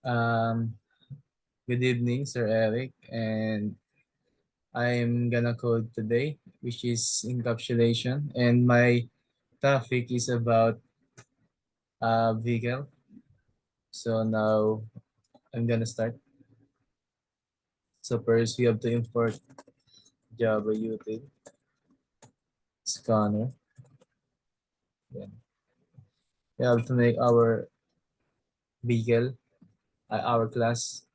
Um, Good evening, Sir Eric, and I'm gonna code today, which is encapsulation, and my topic is about vehicle. So now I'm gonna start. So first, we have to import Java util scanner. Then we have to make our vehicle, our class,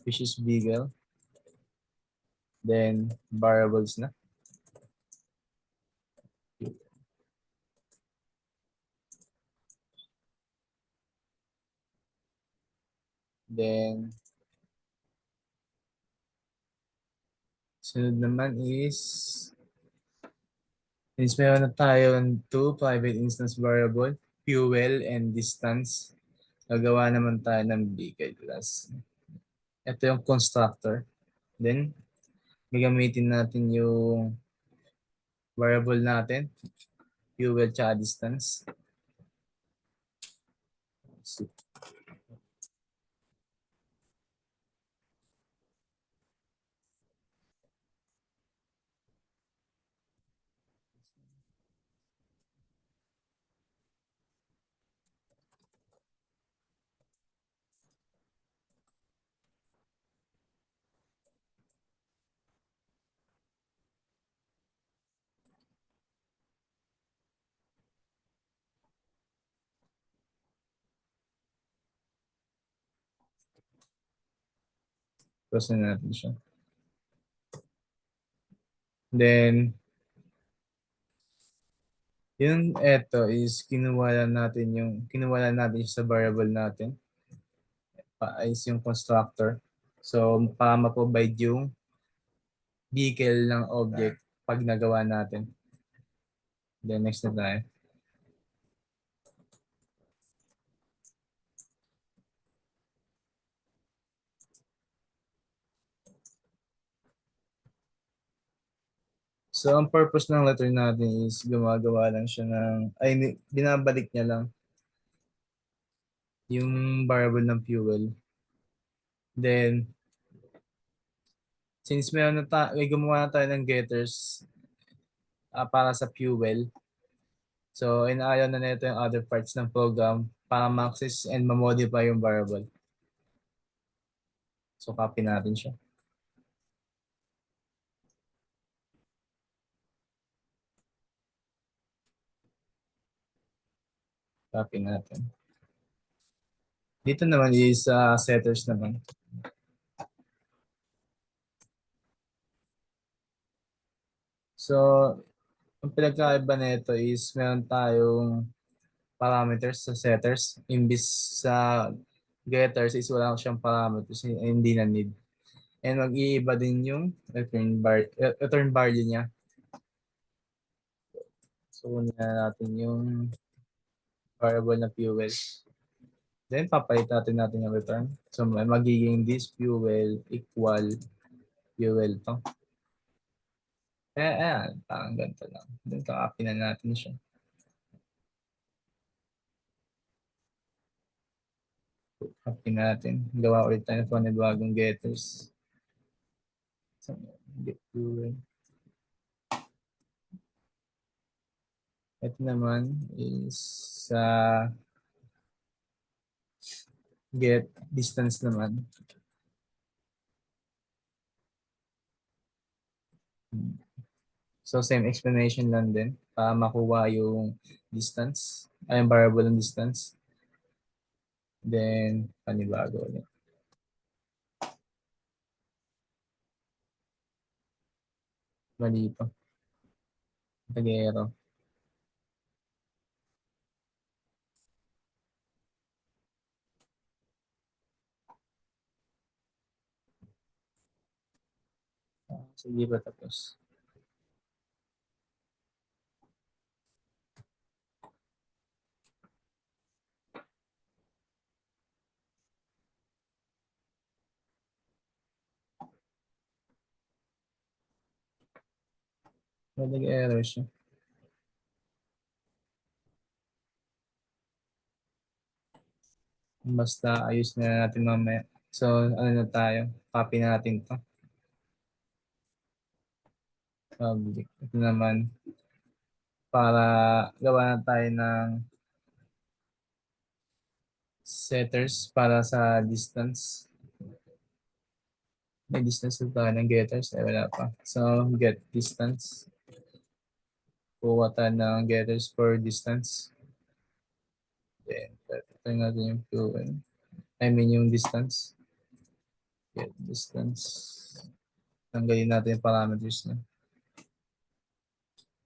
which is vehicle. Then variables na. Then sunod naman is since meron na tayo ng two private instance variable, fuel and distance, gagawa naman tayo ng vehicle class. Ito yung constructor. Then, gagamitin natin yung variable natin, fuel tsaka distance. Tapos na natin siya. Then, yung eto is kinuha lang natin sa variable natin. Is yung constructor. So, para ma-provide yung vehicle ng object pag nagawa natin. Then, next na tayo. So, ang purpose ng letter natin is gumagawa lang siya binabalik niya lang yung variable ng fuel. Then, since may gumawa na tayo ng getters para sa fuel, so inaayaw na nito yung other parts ng program para ma-access and ma-modify yung variable. So, copy natin siya. Copy natin. Dito naman is setters naman. So, ang pinagkaiba nito is meron tayong parameters sa setters. Imbis sa getters is wala siyang parameters, hindi na need. And mag-iiba din yung return value niya. So, kunin na natin yung variable na fuel. Then, papalit natin yung return. So, magiging this fuel equal fuel to. Kaya, ayan, parang ganito lang. Then, kakapin na natin siya. Copy natin. Gawa ulit tayo ng panibagong getters. So, get fuel. Ito naman is sa get distance naman. So, same explanation lang din para makuha yung distance, ay yung variable ng distance. Then, panibago ulit. Mali pa. Tagero. Sige ba tapos? Nag-error siya. Basta ayos na natin mamaya. So, ano na tayo? Copy na natin to. Public. Ito naman, para gawa na tayo ng setters para sa distance. May distance na tayo ng getters. Wala pa. So, get distance. Kuha tayo ng getters for distance. Then, ito natin yung fuel. I mean yung distance. Get distance. Tanggalin natin yung parameters na.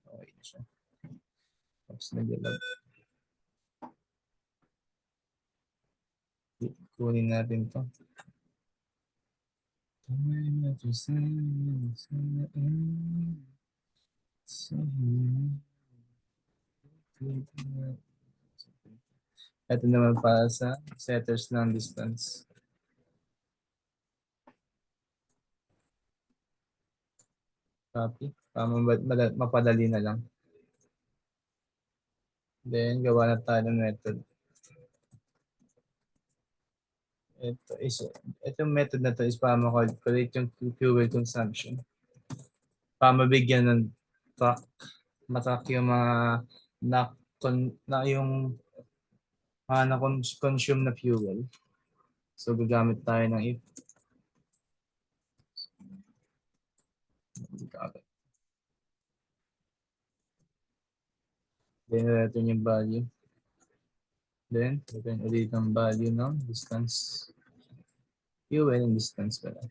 Okay siya. Tapos nag-log. Kunin natin to. Ito naman para sa setters ng distance. Copy. Para mapadali na lang. Then, gawa na tayo ng method. Itong method na to is para ma-calculate yung fuel consumption. Para mabigyan ng track. Matrack yung mga yung na-consume na fuel. So, gagamit tayo ng if. Then, return yung value. Then, return ulit ang value ng distance. Fuel and distance pala.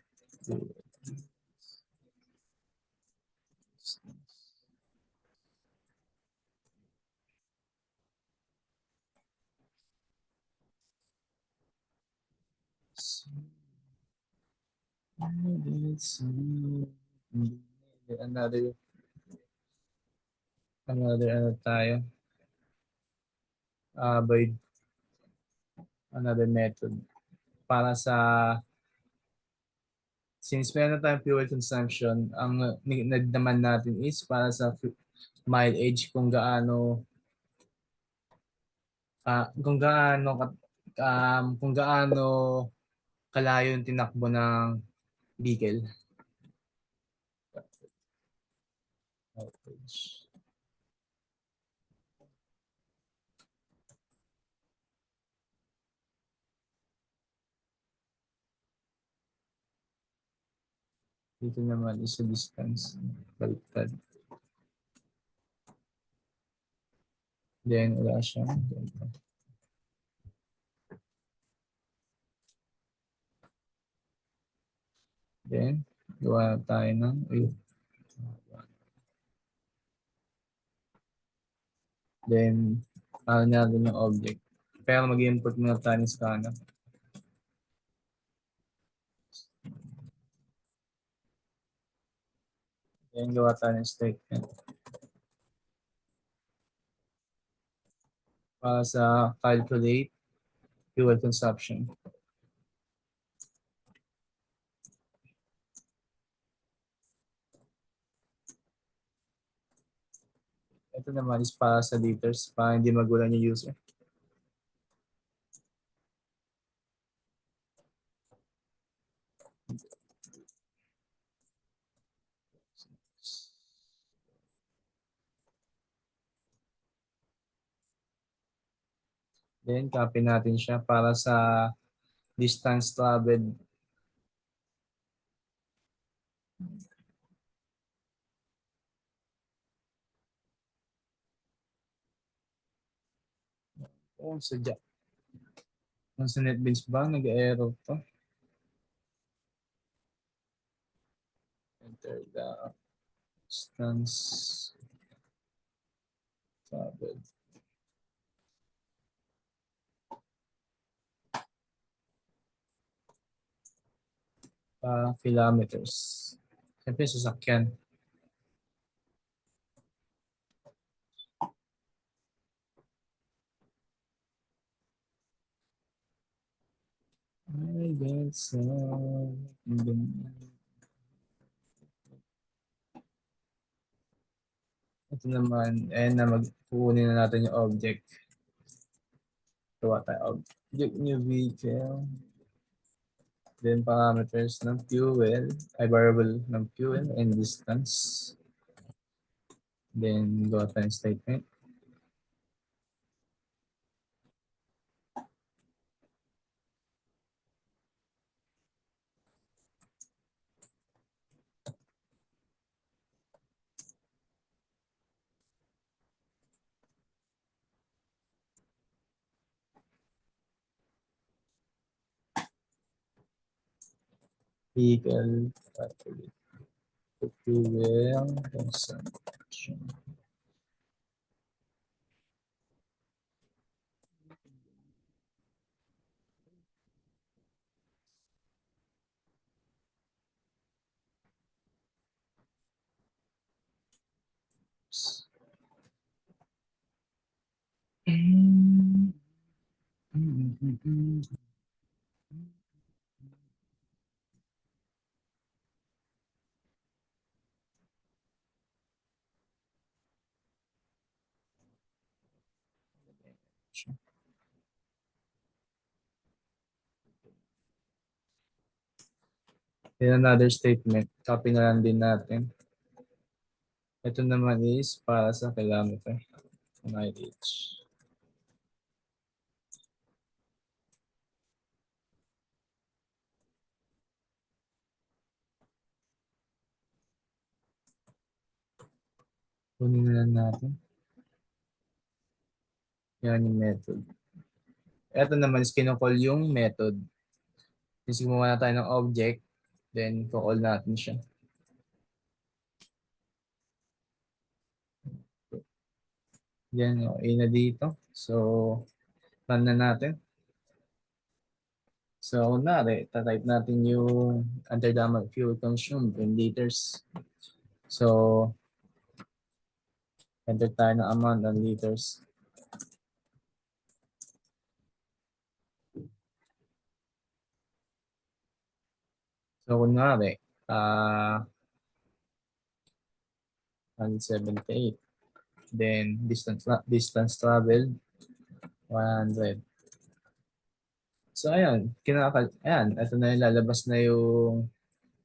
Another ano tayo. By another method. Para sa since meron na tayong fuel consumption, ang need naman natin is para sa mileage kung gaano kalayo yung tinakbo ng vehicle. Dito naman is a distance. Baliktad. Then, wala siya. Then, gawa tayo ng then, natin yung object. Pero mag-import muna tayo ng scanner. Then, gawa tayo ng statement. Para sa calculate fuel consumption. Ito naman is para sa liters, para hindi magulan yung user. Then, copy natin siya para sa distance traveled. Oh, sadya. Kung sa NetBeans ba, nag-error to. Enter the distance traveled. Kilometers. Siyempre, sasakyan. I guess ito naman, na magpuunin na natin yung object. gawa tayo object new vehicle. Then parameters ng fuel, ay variable ng fuel and distance. Then gawa tayo ng statement. Vehicle fuel consumption. Then another statement, copy na lang din natin. Ito naman is para sa kilometer, mileage. Kunin na lang natin. Yan yung method. Ito naman is kinocall yung method. Since gumawa na tayo ng object, then call natin siya. Yan, okay na dito. So, run na natin. So, kunwari, tatype natin yung under the fuel consumed in liters. So, enter tayo ng amount ng liters. So, kunwari, 178. Then, distance traveled, 100. So, ayan, ayan, ito na yung lalabas na yung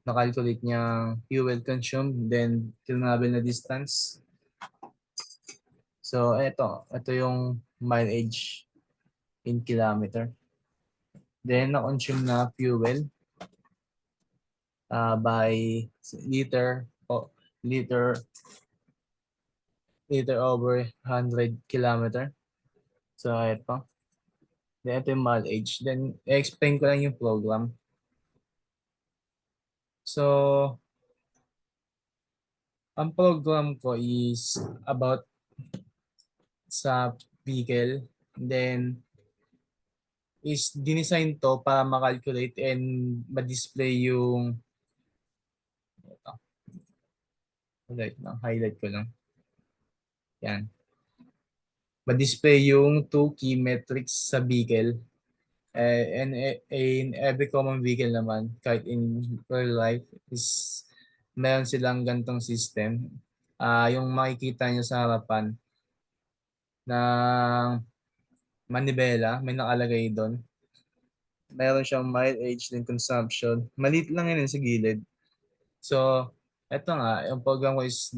nakalculate niyang fuel consumed, then travel na distance. So, ito yung mileage in kilometer. Then, na-consume na fuel by liter over 100 kilometer. So, ito. Then, ito yung mileage. Then, explain ko lang yung program. So, ang program ko is about sa vehicle. Then, is dinesign to para makalculate and ma-display yung highlight ko lang. Yan. Ma-display yung two key metrics sa vehicle. And in every common vehicle naman, kahit in real life, is meron silang gantong system. Yung makikita nyo sa harapan ng manibela, may nakalagay doon. Meron siyang mileage din consumption. Maliit lang yun sa gilid. So, eto nga, yung program ko is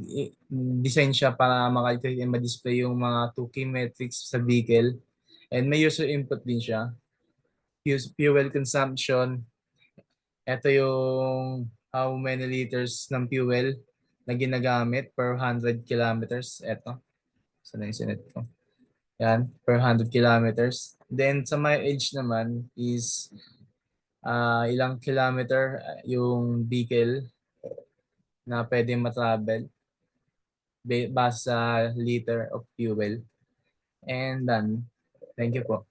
design siya para makalculate and ma-display yung mga two key metrics sa vehicle. And may user input din siya. Fuel consumption. Ito yung how many liters ng fuel na ginagamit per 100 kilometers. Ito. Saan na yung sinet ko? Yan, per 100 kilometers. Then sa mileage naman is ilang kilometer yung vehicle na pwede matravel base sa liter of fuel. And done. Thank you po.